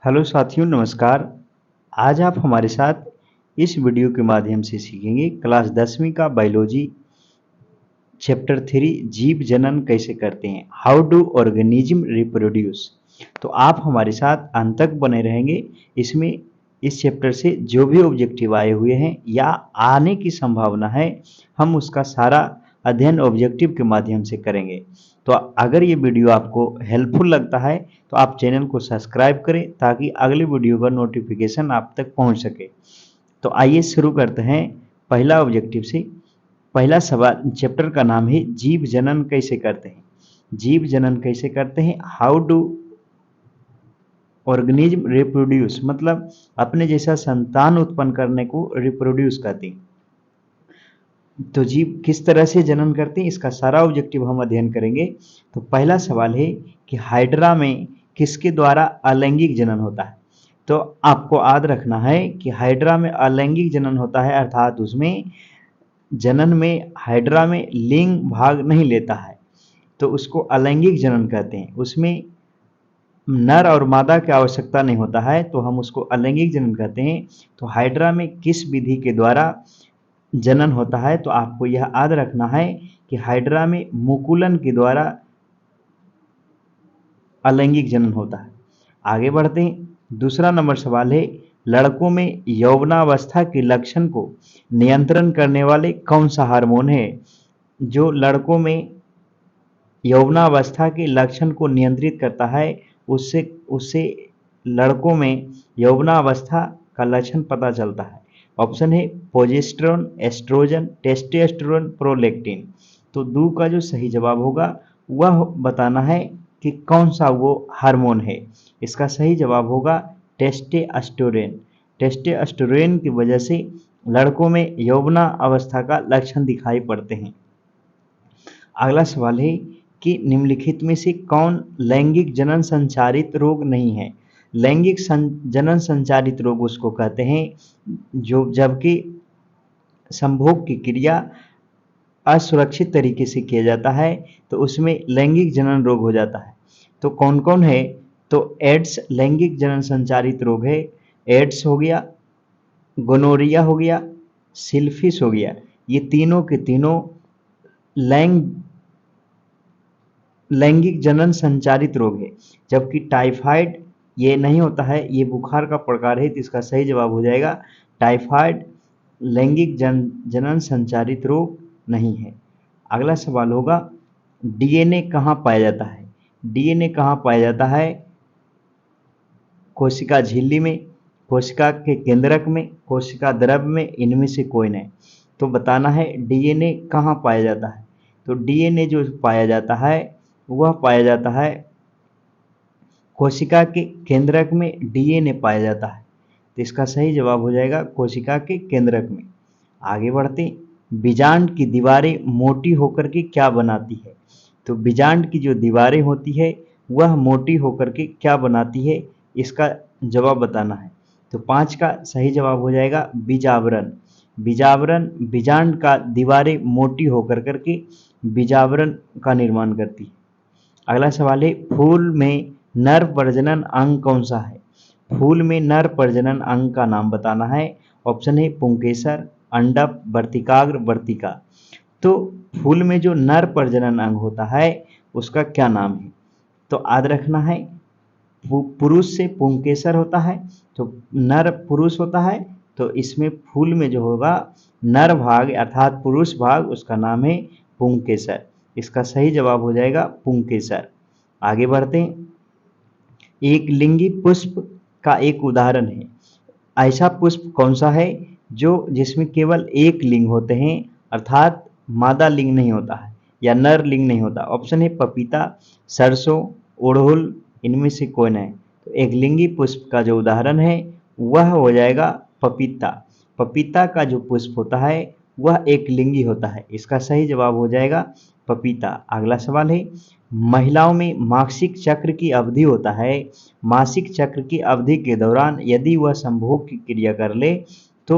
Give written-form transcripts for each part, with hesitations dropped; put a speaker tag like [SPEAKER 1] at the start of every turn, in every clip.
[SPEAKER 1] Hello साथियों, नमस्कार। आज आप हमारे साथ इस वीडियो के माध्यम से सीखेंगे क्लास 10वीं का बायोलॉजी चैप्टर 3 जीव जनन कैसे करते हैं, हाउ डू ऑर्गेनिज्म रिप्रोड्यूस। तो आप हमारे साथ अंत तक बने रहेंगे। इसमें इस चैप्टर से जो भी ऑब्जेक्टिव आए हुए हैं या आने की संभावना है, हम उसका सारा अध्ययन ऑब्जेक्टिव के माध्यम से करेंगे। तो अगर ये वीडियो आपको हेल्पफुल लगता है तो आप चैनल को सब्सक्राइब करें ताकि अगले वीडियो का नोटिफिकेशन आप तक पहुंच सके। तो आइए शुरू करते हैं पहला ऑब्जेक्टिव से। पहला सवाल, चैप्टर का नाम है जीव जनन कैसे करते हैं। जीव जनन कैसे करते हैं, हाउ डू ऑर्गेनिज्म रिप्रोड्यूस, मतलब अपने जैसा संतान उत्पन्न करने को रिप्रोड्यूस कहते हैं। तो जीव किस तरह से जनन करते हैं, इसका सारा ऑब्जेक्टिव हम अध्ययन करेंगे। तो पहला सवाल है कि हाइड्रा में किसके द्वारा अलैंगिक जनन होता है। तो आपको याद रखना है कि हाइड्रा में अलैंगिक जनन होता है, अर्थात उसमें जनन में हाइड्रा में लिंग भाग नहीं लेता है, तो उसको अलैंगिक जनन कहते हैं। उसमें नर और मादा की आवश्यकता नहीं होता है, तो हम उसको अलैंगिक जनन कहते हैं। तो हाइड्रा में किस विधि के द्वारा जनन होता है, तो आपको यह याद रखना है कि हाइड्रा में मुकुलन के द्वारा अलैंगिक जनन होता है। आगे बढ़ते हैं। दूसरा नंबर सवाल है, लड़कों में यौवनावस्था के लक्षण को नियंत्रण करने वाले कौन सा हार्मोन है। जो लड़कों में यौवनावस्था के लक्षण को नियंत्रित करता है, उससे उससे लड़कों में यौवनावस्था का लक्षण पता चलता है। ऑप्शन है प्रोजेस्टेरोन, एस्ट्रोजन, टेस्टोस्टेरोन, प्रोलैक्टिन। तो दो का जो सही जवाब होगा वह बताना है कि कौन सा वो हार्मोन है। इसका सही जवाब होगा टेस्टोस्टेरोन। टेस्टोस्टेरोन की वजह से लड़कों में यौवना अवस्था का लक्षण दिखाई पड़ते हैं। अगला सवाल है कि निम्नलिखित में से कौन लैंगिक जनन संचारित रोग नहीं है। लैंगिक जनन संचारित रोग उसको कहते हैं जो जबकि संभोग की क्रिया असुरक्षित तरीके से किया जाता है, तो उसमें लैंगिक जनन रोग हो जाता है। तो कौन कौन है, तो एड्स लैंगिक जनन संचारित रोग है। एड्स हो गया, गोनोरिया हो गया, सिल्फिस हो गया। ये तीनों के तीनों लैंगिक जनन संचारित रोग है। जबकि टाइफाइड ये नहीं होता है, ये बुखार का प्रकार है, तो इसका सही जवाब हो जाएगा टाइफाइड लैंगिक जनन संचारित रोग नहीं है। अगला सवाल होगा, डीएनए कहाँ पाया जाता है। डीएनए कहाँ पाया जाता है, कोशिका झिल्ली में, कोशिका के केंद्रक में, कोशिका द्रव में, इनमें से कोई नहीं। तो बताना है डीएनए कहाँ पाया जाता है। तो डीएनए जो पाया जाता है वह पाया जाता है कोशिका के केंद्रक में। डीएनए पाया जाता है, तो इसका सही जवाब हो जाएगा कोशिका के केंद्रक में। आगे बढ़ते, बीजांड की दीवारें मोटी होकर के क्या बनाती है। तो बीजांड की जो दीवारें होती है वह मोटी होकर के क्या बनाती है, इसका जवाब बताना है। तो 5 का सही जवाब हो जाएगा बीजावरण। बीजावरण, बीजांड का दीवारें मोटी होकर करके बीजावरण का निर्माण करती है। अगला सवाल है, फूल में नर प्रजनन अंग कौन सा है। फूल में नर प्रजनन अंग का नाम बताना है। ऑप्शन है पुंकेसर, अंडप, वर्तिकाग्र, वर्तिका। तो फूल में जो नर प्रजनन अंग होता है उसका क्या नाम है, तो याद रखना है पुरुष से पुंकेसर होता है, तो नर पुरुष होता है, तो इसमें फूल में जो होगा नर भाग अर्थात पुरुष भाग उसका नाम है पुंकेसर। इसका सही जवाब हो जाएगा पुंकेसर। आगे बढ़ते हैं, एक लिंगी पुष्प का एक उदाहरण है। ऐसा पुष्प कौन सा है जो जिसमें केवल एक लिंग होते हैं, अर्थात मादा लिंग नहीं होता है या नर लिंग नहीं होता। ऑप्शन है पपीता, सरसों, उड़हुल, इनमें से कोई नहीं। तो एक लिंगी पुष्प का जो उदाहरण है वह हो जाएगा पपीता। पपीता का जो पुष्प होता है वह एक लिंगी होता है। इसका सही जवाब हो जाएगा पपीता। अगला सवाल है, महिलाओं में मासिक चक्र की अवधि होता है। मासिक चक्र की अवधि के दौरान यदि वह संभोग की क्रिया कर ले तो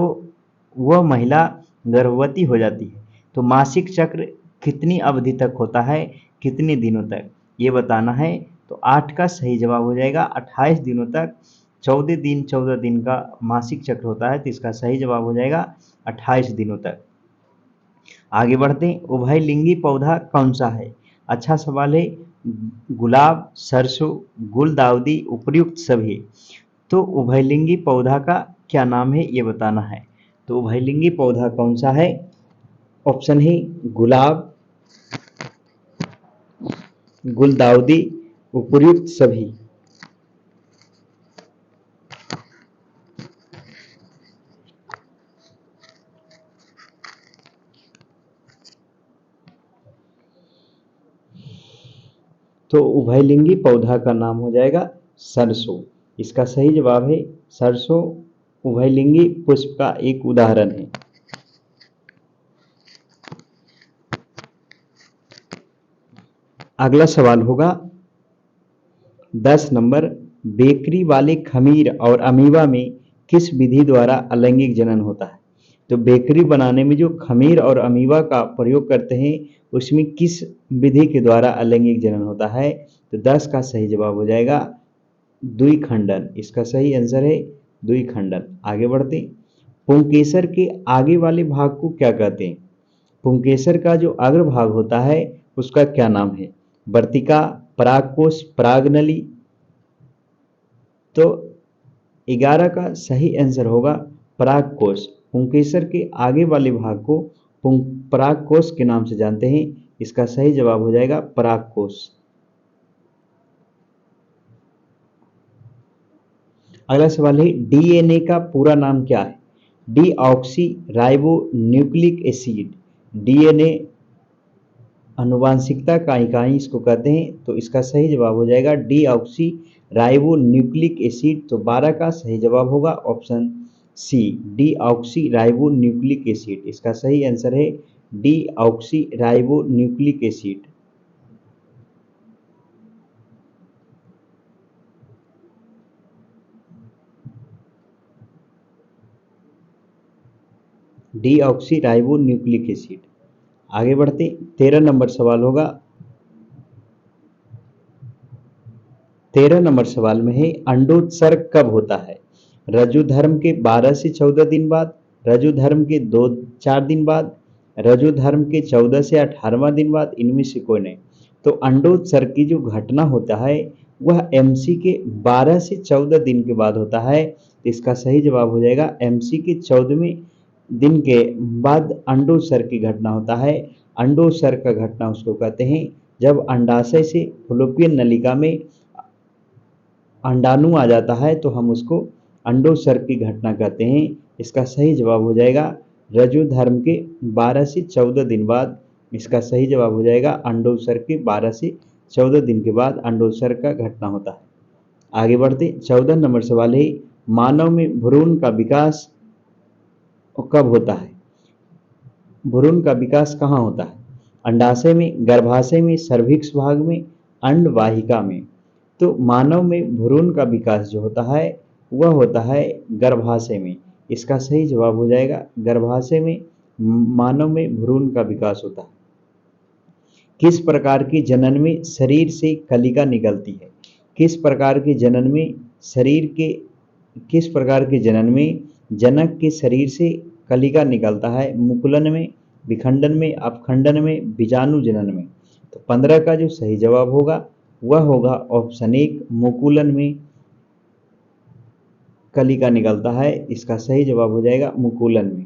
[SPEAKER 1] वह महिला गर्भवती हो जाती है। तो मासिक चक्र कितनी अवधि तक होता है, कितने दिनों तक, ये बताना है। तो 8 का सही जवाब हो जाएगा 28 दिनों तक 14 दिन का मासिक चक्र होता है, तो इसका सही जवाब हो जाएगा 28 दिनों तक। आगे बढ़ते हैं, उभयलिंगी पौधा कौन सा है? अच्छा सवाल है। गुलाब, सरसों, गुलदाउदी, उपर्युक्त सभी। तो उभयलिंगी पौधा का क्या नाम है ये बताना है। तो उभयलिंगी पौधा कौन सा है? ऑप्शन है गुलाब, गुलदाउदी, उपर्युक्त सभी। तो उभयलिंगी पौधा का नाम हो जाएगा सरसों। इसका सही जवाब है सरसों। उभयलिंगी पुष्प का एक उदाहरण है। अगला सवाल होगा 10 नंबर, बेकरी वाले खमीर और अमीबा में किस विधि द्वारा अलैंगिक जनन होता है? तो बेकरी बनाने में जो खमीर और अमीबा का प्रयोग करते हैं उसमें किस विधि के द्वारा अलैंगिक जनन होता है? तो 10 का सही जवाब हो जाएगा द्विखंडन। इसका सही आंसर है द्विखंडन। आगे बढ़ते, पुंकेसर के आगे वाले भाग को क्या कहते हैं? पुंकेसर का जो अग्रभाग होता है उसका क्या नाम है? वर्तिका, परागकोश, परागनली। तो 11 का सही आंसर होगा परागकोश। पुंकेसर के आगे वाले भाग को परागकोश के नाम से जानते हैं। इसका सही जवाब हो जाएगा परागकोश। अगला सवाल है, डीएनए का पूरा नाम क्या है? Deoxyribonucleic acid. DNA अनुवांशिकता का इकाई इसको कहते हैं। तो इसका सही जवाब हो जाएगा डीऑक्सी राइबो न्यूक्लिक एसिड। तो 12 का सही जवाब होगा option C, deoxyribonucleic acid. इसका सही आंसर है deoxyribonucleic acid. Deoxyribonucleic acid. आगे बढ़ते, 13 नंबर सवाल होगा। 13 नंबर सवाल में है, अंडोत्सर्ग कब होता है? रजु धर्म के 12 से 14 दिन बाद, रजु धर्म के 2-4 दिन बाद, रजु धर्म के 14 से 18वां दिन बाद, इनमें से कोई नहीं। तो अंडोत्सर्ग की जो घटना होता है वह एमसी के 12 से 14 दिन के बाद होता है। तो इसका सही जवाब हो जाएगा एमसी के 14वें दिन के बाद अंडोत्सर्ग की घटना होता है। अंडोत्सर्ग का घटना उसको कहते हैं जब अंडाशय से फलोपियन नलिका में अंडाणु आ जाता है तो हम उसको अंडोत्सर्ग की घटना कहते हैं। इसका सही जवाब हो जाएगा रजु धर्म के 12 से 14 दिन बाद। इसका सही जवाब हो जाएगा अंडोत्सर्ग के 12 से 14 दिन के बाद अंडोत्सर्ग का घटना होता है। आगे बढ़ते, 14 नंबर सवाल है, मानव में भ्रूण का विकास कब होता है? भ्रूण का विकास कहाँ होता है? अंडाशय में, गर्भाशय में, सर्विक्स भाग में, अंड वाहिका में। तो मानव में भ्रूण का विकास जो होता है वह होता है गर्भाशय में। इसका सही जवाब हो जाएगा गर्भाशय में मानव में भ्रूण का विकास होता है। किस प्रकार के जनन में शरीर से कलिका निकलती है? किस प्रकार के जनन में किस प्रकार के जनन में जनक के शरीर से कलिका निकलता है? मुकुलन में, विखंडन में, अपखंडन में, बीजाणु जनन में। तो 15 का जो सही जवाब होगा वह होगा ऑप्शन 1, मुकुलन में कलिका निकलता है। इसका सही जवाब हो जाएगा मुकुलन में।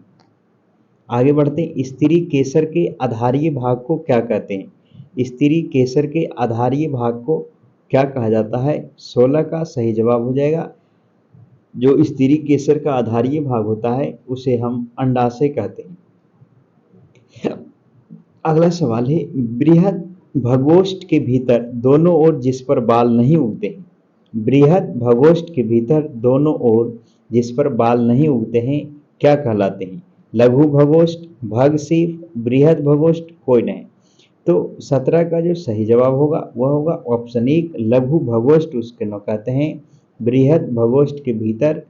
[SPEAKER 1] आगे बढ़ते हैं, स्त्री केसर के आधारीय भाग को क्या कहते हैं? स्त्री केसर के आधारीय भाग को क्या कहा जाता है? 16 का सही जवाब हो जाएगा जो स्त्री केसर का आधारीय भाग होता है उसे हम अंडाशय कहते हैं। अगला सवाल है, बृहद भगोष्ठ के भीतर दोनों ओर जिस पर बाल नहीं उगते हैं, बृहद भगोष्ठ के भीतर दोनों ओर जिस पर बाल नहीं उगते हैं क्या कहलाते हैं? लघु भगोष्ठ, भगशीफ, बृहद भगोष्ठ, कोई नहीं। तो 17 का जो सही जवाब होगा वह होगा ऑप्शन 1, लघु भगोष्ठ उसके न कहते हैं। बृहद भगोष्ठ के भीतर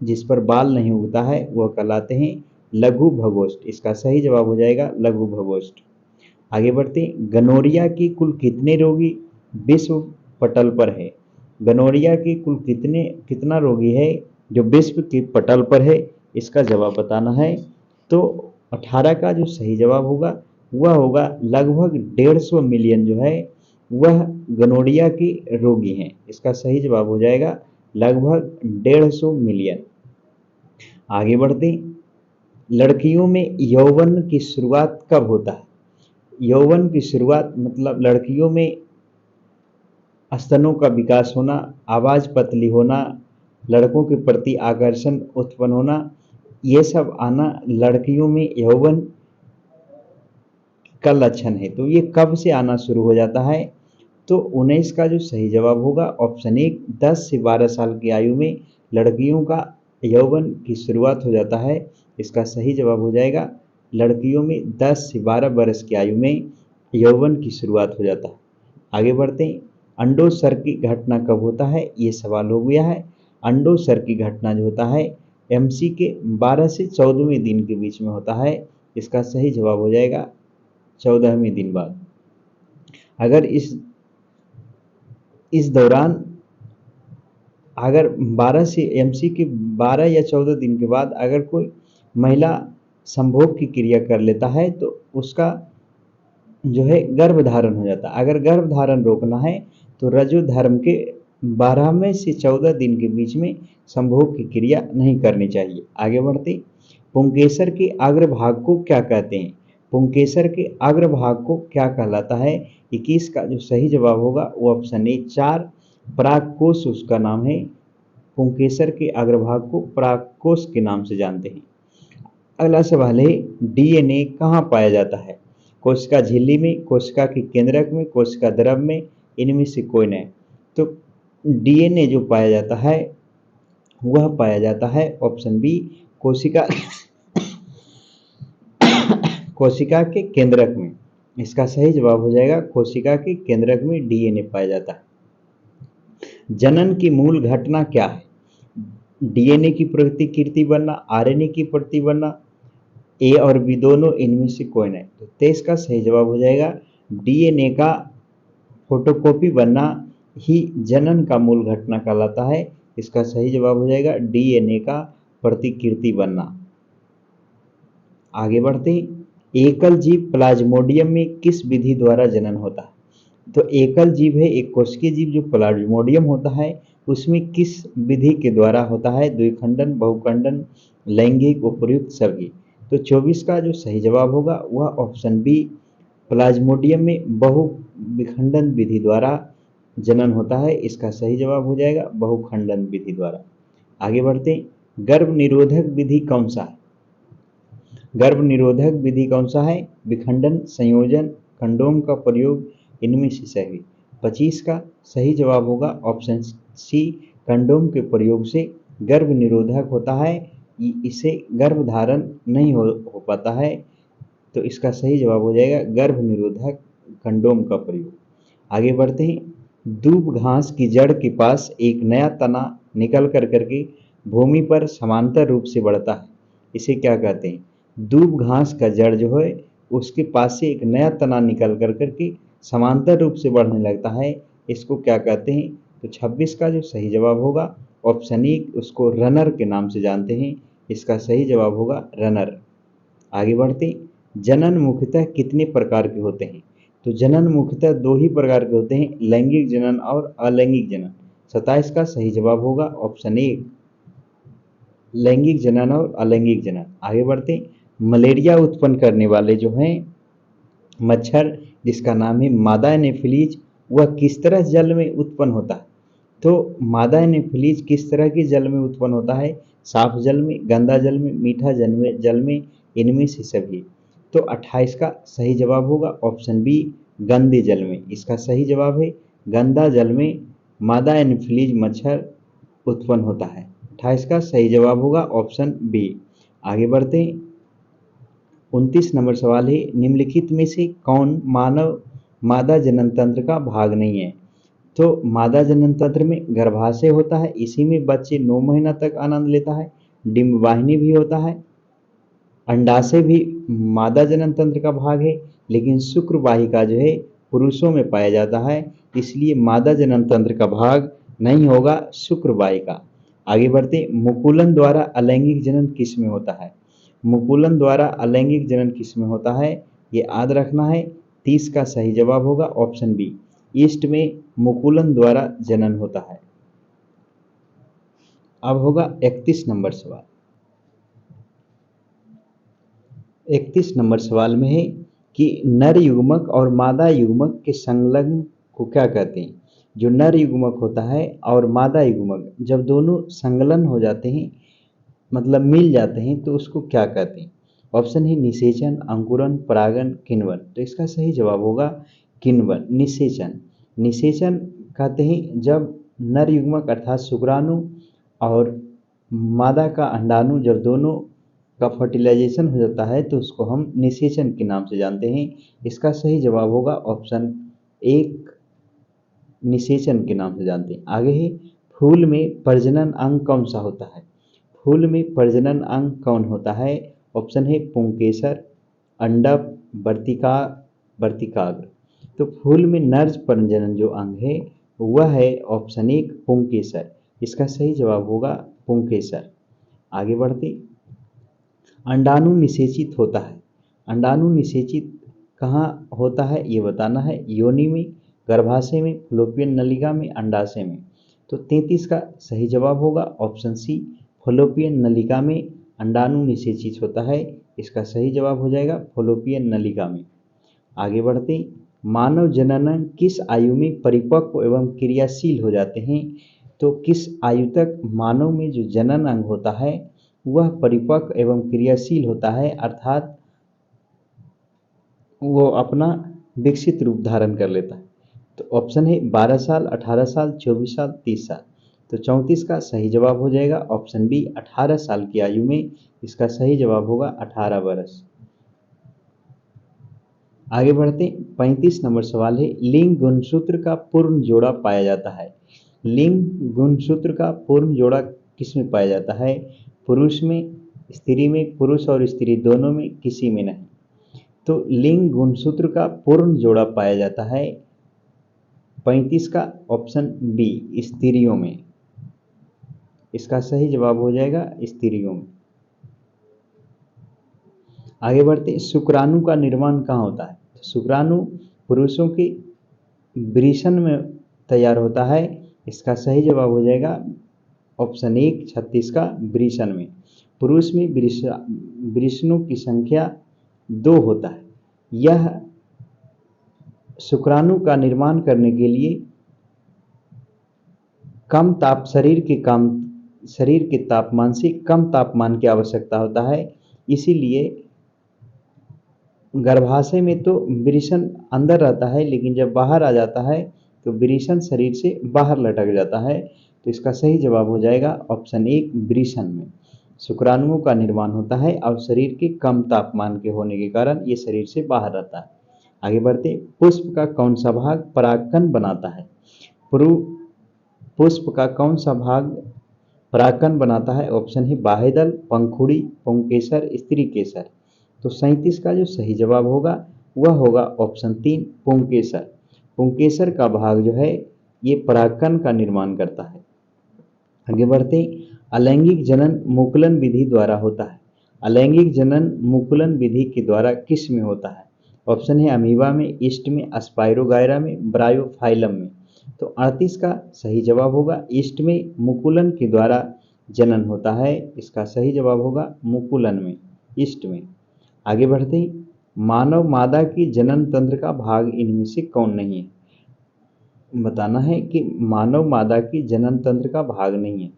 [SPEAKER 1] जिस पर बाल नहीं उगता है वह कहलाते हैं लघु भगोष्ठ। इसका सही जवाब हो जाएगा लघु भगोष्ठ। आगे बढ़ते, गनोरिया के कुल कितने रोगी विश्व पटल पर है? गनोरिया के कुल कितना रोगी है जो विश्व के पटल पर है, इसका जवाब बताना है। तो 18 का जो सही जवाब होगा वह होगा लगभग 150 मिलियन जो है वह गनोरिया के रोगी हैं। इसका सही जवाब हो जाएगा लगभग 150 मिलियन। आगे बढ़ते, लड़कियों में यौवन की शुरुआत कब होता है? यौवन की शुरुआत मतलब लड़कियों में स्तनों का विकास होना, आवाज पतली होना, लड़कों के प्रति आकर्षण उत्पन्न होना, ये सब आना लड़कियों में यौवन का लक्षण है। तो ये कब से आना शुरू हो जाता है? तो 19 का जो सही जवाब होगा ऑप्शन 1, 10 से 12 साल की आयु में लड़कियों का यौवन की शुरुआत हो जाता है। इसका सही जवाब हो जाएगा लड़कियों में 10 से 12 वर्ष की आयु में यौवन की शुरुआत हो जाता है। आगे बढ़ते हैं, अंडोत्सर्ग की घटना कब होता है? ये सवाल हो गया है। अंडोत्सर्ग की घटना जो होता है MC के 12 से 14वें दिन के बीच में होता है। इसका सही जवाब हो जाएगा 14वें दिन बाद। अगर इस दौरान अगर 12 से MC के 12 या 14 दिन के बाद अगर कोई महिला संभोग की क्रिया कर लेता है तो उसका जो है गर्भधारण हो जाता है। अगर गर्भधारण रोकना है तो रजो धर्म के 12वें से 14 दिन के बीच में संभोग की क्रिया नहीं करनी चाहिए। आगे बढ़ते, पुंकेसर के अग्रभाग को क्या कहते हैं? पुंकेसर के अग्रभाग को क्या कहलाता है? 21 का जो सही जवाब होगा वो ऑप्शन ए 4 परागकोश उसका नाम है। पुंकेसर के अग्रभाग को परागकोश के नाम से जानते हैं। अगला सवाल है, DNA कहाँ पाया जाता है? कोशिका झिल्ली में, कोशिका के केंद्रक में, कोशिका द्रव में, इनमें से कोई नहीं। तो DNA जो पाया जाता है वह पाया जाता है ऑप्शन बी कोशिका कोशिका के केंद्रक में। इसका सही जवाब हो जाएगा कोशिका के केंद्रक में DNA पाया जाता है। जनन की मूल घटना क्या है? DNA की प्रतिकृति बनना, RNA की प्रति बनना, ए और बी दोनों, इनमें से कोई नहीं। तो 23 का सही जवाब हो जाएगा DNA का फोटोकॉपी बनना ही जनन का मूल घटना कहलाता है। इसका सही जवाब हो जाएगा DNA का प्रतिकृति बनना। आगे बढ़ते हैं, एकल जीव प्लाज्मोडियम में किस विधि द्वारा जनन होता है? तो एकल जीव है एक कोशिकीय जीव जो प्लाज्मोडियम होता है उसमें किस विधि के द्वारा होता है? द्विखंडन, बहुखंडन, लैंगिक, उपयुक्त, सभी। तो 24 का जो सही जवाब होगा वह ऑप्शन बी प्लाज्मोडियम में बहुविखंडन विधि द्वारा जनन होता है। इसका सही जवाब हो जाएगा बहुखंडन विधि द्वारा। आगे बढ़ते हैं, गर्भ निरोधक विधि कौन सा है? गर्भ निरोधक विधि कौन सा है? विखंडन, संयोजन, कंडोम का प्रयोग, इनमें से सही। 25 का सही जवाब होगा ऑप्शन सी कंडोम के प्रयोग से गर्भ निरोधक होता है, इसे गर्भधारण नहीं हो पाता है। तो इसका सही जवाब हो जाएगा गर्भ निरोधक कंडोम का प्रयोग। आगे बढ़ते हैं, दूब घास की जड़ के पास एक नया तना निकल करके भूमि पर समांतर रूप से बढ़ता है, इसे क्या कहते हैं? दूब घास का जड़ जो है उसके पास से एक नया तना निकल करके समांतर रूप से बढ़ने लगता है, इसको क्या कहते हैं? तो 26 का जो सही जवाब होगा ऑप्शन ए उसको रनर के नाम से जानते हैं। इसका सही जवाब होगा रनर। आगे बढ़ते, जनन मुख्यतः कितने प्रकार के होते हैं? तो जनन मुख्यतः 2 ही प्रकार के होते हैं, लैंगिक जनन और अलैंगिक जनन। 27 का सही जवाब होगा ऑप्शन ए लैंगिक जनन और अलैंगिक जनन। आगे बढ़ते, मलेरिया उत्पन्न करने वाले जो हैं मच्छर जिसका नाम है मादा एनोफिलीज, वह किस तरह जल में उत्पन्न होता है? तो मादा एनोफिलीज किस तरह के जल में उत्पन्न होता है? साफ जल में, गंदा जल में, मीठा जल में, इनमें से सभी। तो 28 का सही जवाब होगा ऑप्शन बी गंदे जल में। इसका सही जवाब है गंदा जल में मादा एनोफिलीज मच्छर उत्पन्न होता है। 28 का सही जवाब होगा ऑप्शन बी। आगे बढ़ते हैं, 29 नंबर सवाल है, निम्नलिखित में से कौन मानव मादा जनन तंत्र का भाग नहीं है? तो मादा जनन तंत्र में गर्भाशय होता है, इसी में बच्चे 9 महीना तक आनंद लेता है। डिंबवाहिनी भी होता है, अंडाशय भी मादा जनन तंत्र का भाग है, लेकिन शुक्र वाहिका जो है पुरुषों में पाया जाता है, इसलिए मादा जनन तंत्र का भाग नहीं होगा शुक्र वाहिका। आगे बढ़ते, मुकुलन द्वारा अलैंगिक जनन किस में होता है? मुकुलन द्वारा अलैंगिक जनन किस में होता है, ये याद रखना है। 30 का सही जवाब होगा ऑप्शन बी, ईस्ट में मुकुलन द्वारा जनन होता है। अब होगा 31 नंबर सवाल। 31 नंबर सवाल में है कि नर युग्मक और मादा युग्मक के संलग्न को क्या कहते हैं? जो नर युग्मक होता है और मादा युग्मक जब दोनों संलग्न हो जाते हैं, मतलब मिल जाते हैं, तो उसको क्या कहते हैं? ऑप्शन है निषेचन, अंकुरन, परागन, किण्वन। तो इसका सही जवाब होगा किण्वन, निषेचन। निषेचन कहते हैं जब नर युग्मक अर्थात शुक्राणु और मादा का अंडाणु जब दोनों का फर्टिलाइजेशन हो जाता है तो उसको हम निषेचन के नाम से जानते हैं। इसका सही जवाब होगा ऑप्शन एक, निषेचन के नाम से जानते हैं। आगे है, फूल में प्रजनन अंग कौन सा होता है? फूल में प्रजनन अंग कौन होता है? ऑप्शन है पुंकेसर, अंडक, वर्तिकाग्र। तो फूल में नर प्रजनन जो अंग है वह है ऑप्शन एक पुंकेसर। इसका सही जवाब होगा पुंकेसर। आगे बढ़ते, अंडाणु निषेचित होता है। अंडाणु निषेचित कहाँ होता है ये बताना है। योनि में, गर्भाशय में, फलोपियन नलिका में, अंडाशय में। तो 33 का सही जवाब होगा ऑप्शन सी, फलोपियन नलिका में अंडाणु निषेचित होता है। इसका सही जवाब हो जाएगा फलोपियन नलिका में। आगे बढ़ते, मानव जनन किस आयु में परिपक्व एवं क्रियाशील हो जाते हैं? तो किस आयु तक मानव में जो जनन अंग होता है वह परिपक्व एवं क्रियाशील होता है, अर्थात वो अपना विकसित रूप धारण कर लेता है? तो ऑप्शन है 12 साल, 18 साल, 24 साल, 30 साल। तो 34 का सही जवाब हो जाएगा ऑप्शन बी, 18 साल की आयु में। इसका सही जवाब होगा 18 वर्ष। आगे बढ़ते, 35 नंबर सवाल है, लिंग गुणसूत्र का पूर्ण जोड़ा पाया जाता है। लिंग गुणसूत्र का पूर्ण जोड़ा किस में पाया जाता है? पुरुष में, स्त्री में, पुरुष और स्त्री दोनों में, किसी में नहीं। तो लिंग गुणसूत्र का पूर्ण जोड़ा पाया जाता है 35 का ऑप्शन बी, स्त्रियों में। इसका सही जवाब हो जाएगा स्त्रियों में। आगे बढ़ते, शुक्राणु का निर्माण कहाँ होता है? शुक्राणु पुरुषों के वृषण में तैयार होता है। इसका सही जवाब हो जाएगा ऑप्शन एक, 36 का वृषण में। पुरुष में वृषणों की संख्या 2 होता है। यह शुक्राणु का निर्माण करने के लिए कम ताप शरीर के तापमान से कम तापमान की आवश्यकता होता है। इसीलिए गर्भाशय में तो वृषण अंदर रहता है, लेकिन जब बाहर आ जाता है तो वृषण शरीर से बाहर लटक जाता है। तो इसका सही जवाब हो जाएगा ऑप्शन एक, वृषण में शुक्राणुओं का निर्माण होता है और शरीर के कम तापमान के होने के कारण ये शरीर से बाहर रहता है। आगे बढ़ते, पुष्प का कौन सा भाग परागकण बनाता है? पुष्प का कौन सा भाग परागकण बनाता है? ऑप्शन है बाह्यदल, पंखुड़ी, पुंकेसर, स्त्री केसर। तो 37 का जो सही जवाब होगा वह होगा ऑप्शन 3, पुंकेसर। पुंकेसर का भाग जो है ये परागकण का निर्माण करता है। आगे बढ़ते, अलैंगिक जनन मुकुलन विधि द्वारा होता है। अलैंगिक जनन मुकुलन विधि के द्वारा किस में होता है? ऑप्शन है अमीबा में, ईस्ट में, स्पाइरोगायरा में, ब्रायोफाइलम में। तो 38 का सही जवाब होगा ईस्ट में मुकुलन के द्वारा जनन होता है। इसका सही जवाब होगा मुकुलन में, ईस्ट में। आगे बढ़ते हैं, मानव मादा की जनन तंत्र का भाग इनमें से कौन नहीं है? बताना है कि मानव मादा की जनन तंत्र का भाग नहीं है।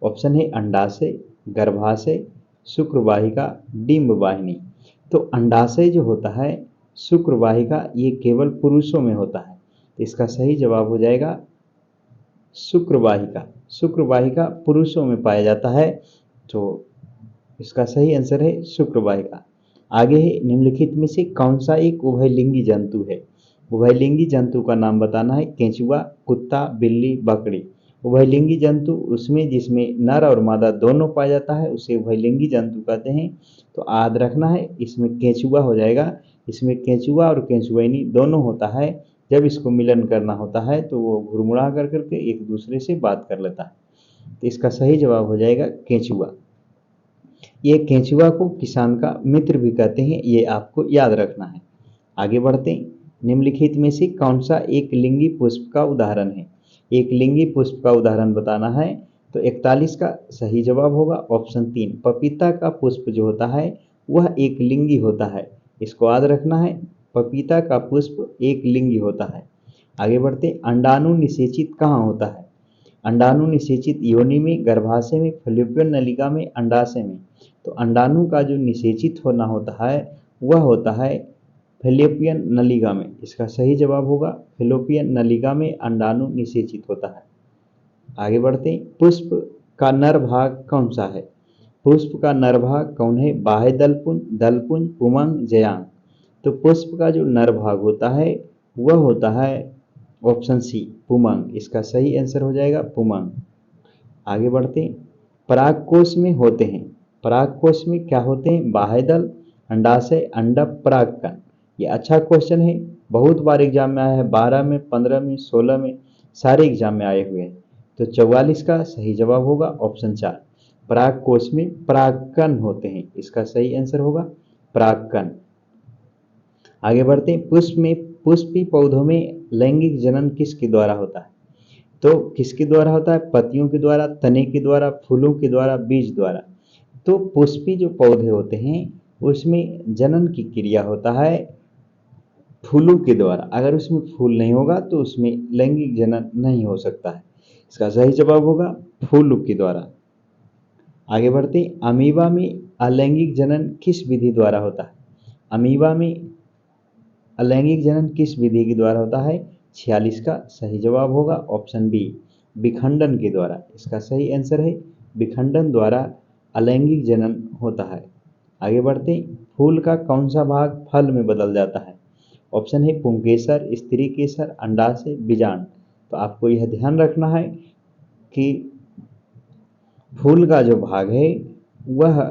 [SPEAKER 1] ऑप्शन है अंडाशय, गर्भाशय, शुक्रवाहिका, डिंब वाहिनी। तो अंडाशय जो होता है, शुक्रवाहिका, ये केवल पुरुषों में होता है। तो इसका सही जवाब हो जाएगा शुक्रवाहिका। शुक्रवाहिका पुरुषों में पाया जाता है, तो इसका सही आंसर है शुक्रवाहिका। आगे है, निम्नलिखित में से कौन सा एक उभयलिंगी जंतु है? उभयलिंगी जंतु का नाम बताना है। केंचुआ, कुत्ता, बिल्ली, बकरी। उभयलिंगी जंतु उसमें जिसमें नर और मादा दोनों पाया जाता है उसे उभयलिंगी जंतु कहते हैं। तो याद रखना है इसमें केंचुआ हो जाएगा। इसमें केंचुआ और केंचुएनी दोनों होता है, जब इसको मिलन करना होता है तो वो घुरमुड़ा कर करके एक दूसरे से बात कर लेता है। तो इसका सही जवाब हो जाएगा केंचुआ। ये केंचुआ को किसान का मित्र भी कहते हैं, ये आपको याद रखना है। आगे बढ़ते हैं। निम्नलिखित में से कौन सा एक लिंगी पुष्प का उदाहरण है? एक लिंगी पुष्प का उदाहरण बताना है तो 41 का सही जवाब होगा ऑप्शन 3। पपीता का पुष्प जो होता है वह एक लिंगी होता है, इसको याद रखना है। पपीता का पुष्प एक लिंगी होता है। आगे बढ़ते, अंडाणु निषेचित कहाँ होता है? अंडाणु निषेचित योनि में, गर्भाशय में, फैलोपियन नलिका में, अंडाशय में। तो अंडाणु का जो निषेचित होना होता है वह होता है फैलोपियन नलिका में। इसका सही जवाब होगा फैलोपियन नलिका में अंडाणु निषेचित होता है। आगे बढ़ते हैं। पुष्प का नर भाग कौन सा है? पुष्प का नर भाग कौन है? बाह्य दलपुंज, दलपुंज, पुमंग, जयांग। तो पुष्प का जो नर भाग होता है वह होता है ऑप्शन सी पुमंग। इसका सही आंसर हो जाएगा पुमंग। आगे बढ़ते हैं। परागकोश में होते हैं, परागकोश में क्या होते हैं? बाह्य दल, अंडाशय, अंडक, परागकण। ये अच्छा क्वेश्चन है, बहुत बार एग्जाम में आया है, 12 में, 15 में, 16 में, सारे एग्जाम में आए हुए हैं। तो 44 का सही जवाब होगा ऑप्शन 4। परागकोश में परागकण होते हैं, इसका सही आंसर होगा परागकण। आगे बढ़ते हैं। पुष्पी पौधों में लैंगिक जनन किसके द्वारा होता है? तो किसके द्वारा होता है? पत्तियों के द्वारा, तने के द्वारा, फूलों के द्वारा, बीज द्वारा। तो पुष्पी जो पौधे होते हैं उसमें जनन की क्रिया होता है फूलों के द्वारा। अगर उसमें फूल नहीं होगा तो उसमें लैंगिक जनन नहीं हो सकता है। इसका सही जवाब होगा फूलों के द्वारा। आगे बढ़ते हैं। अमीबा में अलैंगिक जनन किस विधि द्वारा होता है? अमीबा में अलैंगिक जनन किस विधि के द्वारा होता है? 46 का सही जवाब होगा ऑप्शन बी विखंडन के द्वारा। इसका सही आंसर है विखंडन द्वारा अलैंगिक जनन होता है। आगे बढ़ते हैं। फूल का कौन सा भाग फल में बदल जाता है? ऑप्शन है पुंकेसर, स्त्री केसर, अंडाशय, बीजांड। तो आपको यह ध्यान रखना है कि फूल का जो भाग है वह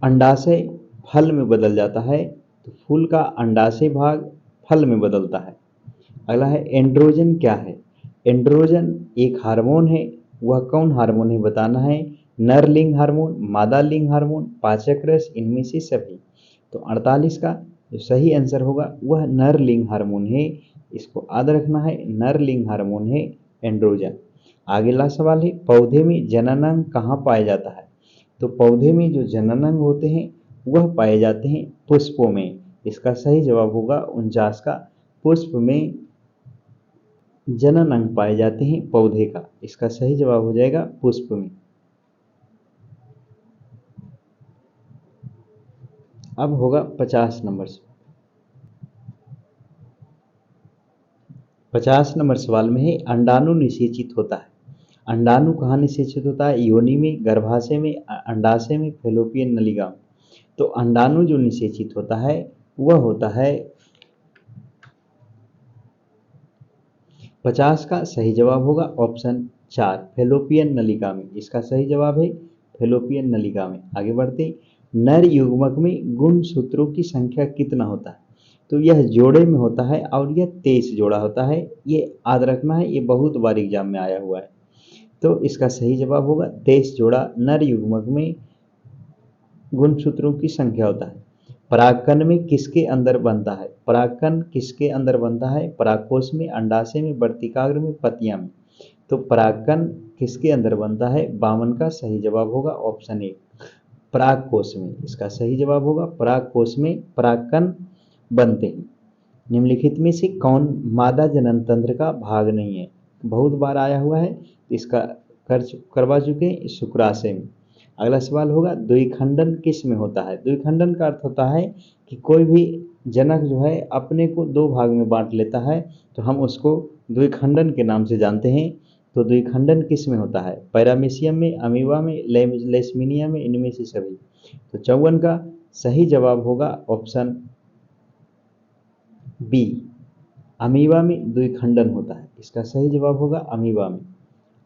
[SPEAKER 1] अंडाशय फल में बदल जाता है, तो फूल का अंडाशय भाग फल में बदलता है। अगला है एंड्रोजन क्या है? एंड्रोजन एक हार्मोन है, वह कौन हार्मोन है बताना है। नर लिंग हार्मोन, मादा लिंग हार्मोन, पाचक रस, इनमें से सभी। तो 48 का जो सही आंसर होगा वह नर लिंग हार्मोन है, इसको याद रखना है, नर लिंग हार्मोन है एंड्रोजन। अगला सवाल है पौधे में जननांग कहाँ पाया जाता है? तो पौधे में जो जननांग होते हैं वह पाए जाते हैं पुष्पों में। इसका सही जवाब होगा 49 का पुष्प में जननांग पाए जाते हैं पौधे का। इसका सही जवाब हो जाएगा पुष्प में। अब होगा 50 नंबर से। 50 नंबर सवाल में है अंडाणु निषेचित होता है। अंडाणु कहाँ निषेचित होता है? योनि में, गर्भाशय में, अंडाशय में, फैलोपियन नलिका में। तो अंडाणु जो निषेचित होता है वह होता है 50 का सही जवाब होगा ऑप्शन 4 फैलोपियन नलिका में। इसका सही जवाब है फैलोपियन नलिका में। आगे बढ़ते, नर युग्मक में गुणसूत्रों की संख्या कितना होता है? तो यह जोड़े में होता है और यह 23 जोड़ा होता है, ये याद रखना है, ये बहुत बार एग्जाम में आया हुआ है। तो इसका सही जवाब होगा 23 जोड़ा नर युग्मक में गुणसूत्रों की संख्या होता है। परागकण में किसके अंदर बनता है? परागकण किसके अंदर बनता है? परागकोश में, अंडाशय में, वर्तिकाग्र में, पत्तियां में। तो परागकण किसके अंदर बनता है? 52 का सही जवाब होगा ऑप्शन ए परागकोश में। इसका सही जवाब होगा परागकोश में परागकण बनते हैं। निम्नलिखित में से कौन मादा जनन तंत्र का भाग नहीं है? बहुत बार आया हुआ है, इसका करवा चुके हैं शुक्राशय में। अगला सवाल होगा द्विखंडन किस में होता है? द्विखंडन का अर्थ होता है कि कोई भी जनक जो है अपने को दो भाग में बांट लेता है, तो हम उसको द्विखंडन के नाम से जानते हैं। तो द्विखंडन किस में होता है? पैरामीशियम में, अमीबा में, लेशमिनिया में, इनमें से सभी। तो 54 का सही जवाब होगा ऑप्शन बी अमीबा में द्विखंडन होता है। इसका सही जवाब होगा अमीबा में।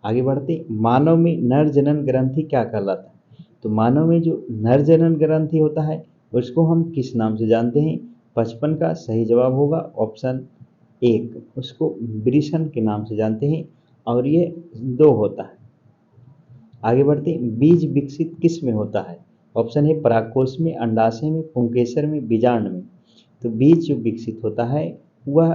[SPEAKER 1] आगे बढ़ते, मानव में नर जनन ग्रंथि क्या कहलाता है? तो मानव में जो नर जनन ग्रंथि होता है उसको हम किस नाम से जानते हैं? 55 का सही जवाब होगा ऑप्शन 1, उसको वृषण के नाम से जानते हैं और ये 2 होता है। आगे बढ़ते हैं, बीज विकसित किस में होता है? ऑप्शन है परागकोश में, अंडाशय में, पुंकेसर में, बीजांड में। तो बीज जो विकसित होता है वह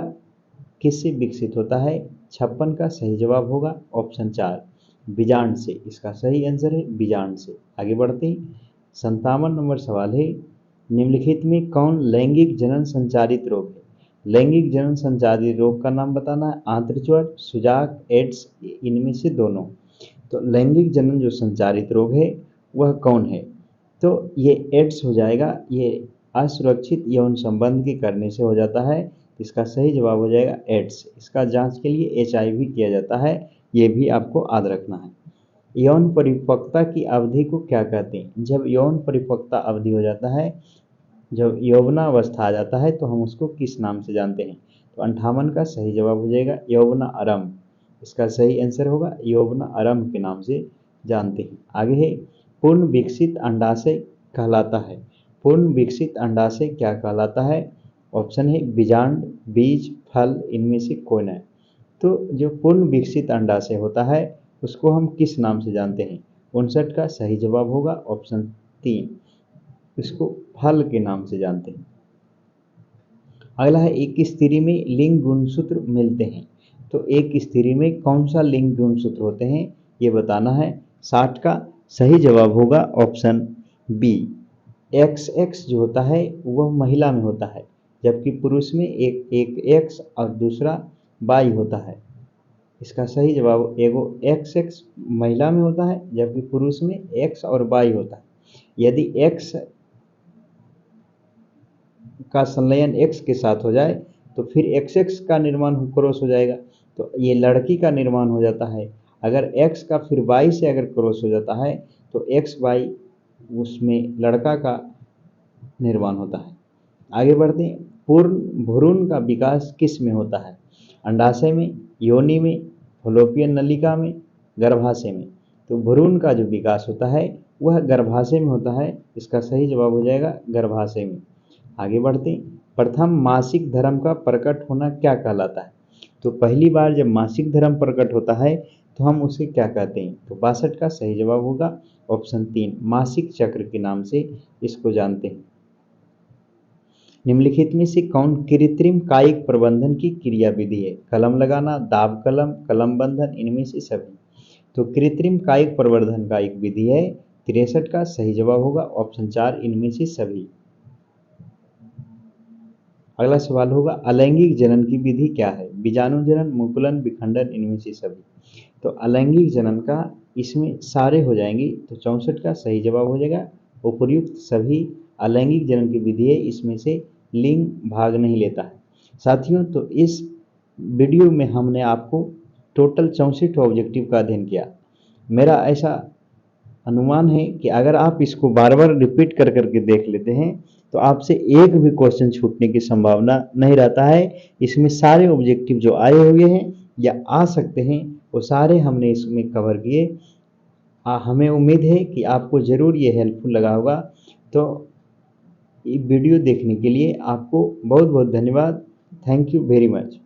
[SPEAKER 1] किससे विकसित होता है? 56 का सही जवाब होगा ऑप्शन 4, बीजांड से। इसका सही आंसर है बीजांड से। आगे बढ़ते हैं, 57 नंबर सवाल है, निम्नलिखित में कौन लैंगिक जनन संचारित रोग है? लैंगिक जनन संचारित रोग का नाम बताना है। आंत्रज्वर, सुजाक, एड्स, इनमें से दोनों। तो लैंगिक जनन जो संचारित रोग है वह कौन है? तो ये एड्स हो जाएगा। ये असुरक्षित यौन संबंध के करने से हो जाता है। इसका सही जवाब हो जाएगा एड्स। इसका जांच के लिए HIV किया जाता है, ये भी आपको याद रखना है। यौन परिपक्वता की अवधि को क्या कहते हैं? जब यौन परिपक्वता अवधि हो जाता है, जब यौवनावस्था आ जाता है, तो हम उसको किस नाम से जानते हैं? तो 58 का सही जवाब हो जाएगा यौवना आरंभ। इसका सही आंसर होगा यौवना आरंभ के नाम से जानते हैं। आगे है, पूर्ण विकसित अंडाशय कहलाता है। पूर्ण विकसित अंडाशय क्या कहलाता है? ऑप्शन है बीजांड, बीज, फल, इनमें से कोई नहीं। तो जो पूर्ण विकसित अंडाशय होता है उसको हम किस नाम से जानते हैं? 59 का सही जवाब होगा ऑप्शन 3, इसको फल के नाम से जानते हैं। अगला है, एक स्त्री में लिंग गुणसूत्र मिलते हैं। तो एक स्त्री में कौन सा लिंग गुणसूत्र होते हैं ये बताना है। 60 का सही जवाब होगा ऑप्शन बी, XX जो होता है वह महिला में होता है, जबकि पुरुष में एक X और दूसरा Y होता है। इसका सही जवाब एगो XX महिला में होता है, जबकि पुरुष में X और Y होता है। यदि X का संलयन X के साथ हो जाए तो फिर XX का निर्माण क्रॉस हो जाएगा, तो ये लड़की का निर्माण हो जाता है। अगर X का फिर Y से अगर क्रॉस हो जाता है तो XY उसमें लड़का का निर्माण होता है। आगे बढ़ते हैं, पूर्ण भ्रूण का विकास किस में होता है? अंडाशय में, योनि में, फलोपियन नलिका में, गर्भाशय में। तो भ्रूण का जो विकास होता है वह गर्भाशय में होता है। इसका सही जवाब हो जाएगा गर्भाशय में। आगे बढ़ते हैं, प्रथम मासिक धर्म का प्रकट होना क्या कहलाता है? तो पहली बार जब मासिक धर्म प्रकट होता है तो हम उसे क्या कहते हैं? तो 62 का सही जवाब होगा ऑप्शन 3, मासिक चक्र के नाम से इसको जानते हैं। निम्नलिखित में से कौन कृत्रिम कायिक प्रबंधन की क्रिया विधि है? कलम लगाना, दाब कलम, कलम बंधन, इनमें से सभी। तो कृत्रिम कायिक प्रवर्धन का एक विधि है। 63 का सही जवाब होगा ऑप्शन 4, इनमें से सभी। अगला सवाल होगा, अलैंगिक जनन की विधि क्या है? बीजाणु जनन, मुकुलन, विखंडन, इनमें से सभी। तो अलैंगिक जनन का इसमें सारे हो जाएंगे, तो 64 का सही जवाब हो जाएगा उपर्युक्त सभी अलैंगिक जनन की विधि है, इसमें से लिंग भाग नहीं लेता है। साथियों, तो इस वीडियो में हमने आपको टोटल 64 ऑब्जेक्टिव का अध्ययन किया। मेरा ऐसा अनुमान है कि अगर आप इसको बार बार रिपीट कर करके देख लेते हैं तो आपसे एक भी क्वेश्चन छूटने की संभावना नहीं रहता है। इसमें सारे ऑब्जेक्टिव जो आए हुए हैं या आ सकते हैं वो सारे हमने इसमें कवर किए। हमें उम्मीद है कि आपको ज़रूर ये हेल्पफुल लगा होगा। तो ये वीडियो देखने के लिए आपको बहुत बहुत धन्यवाद। Thank you very much.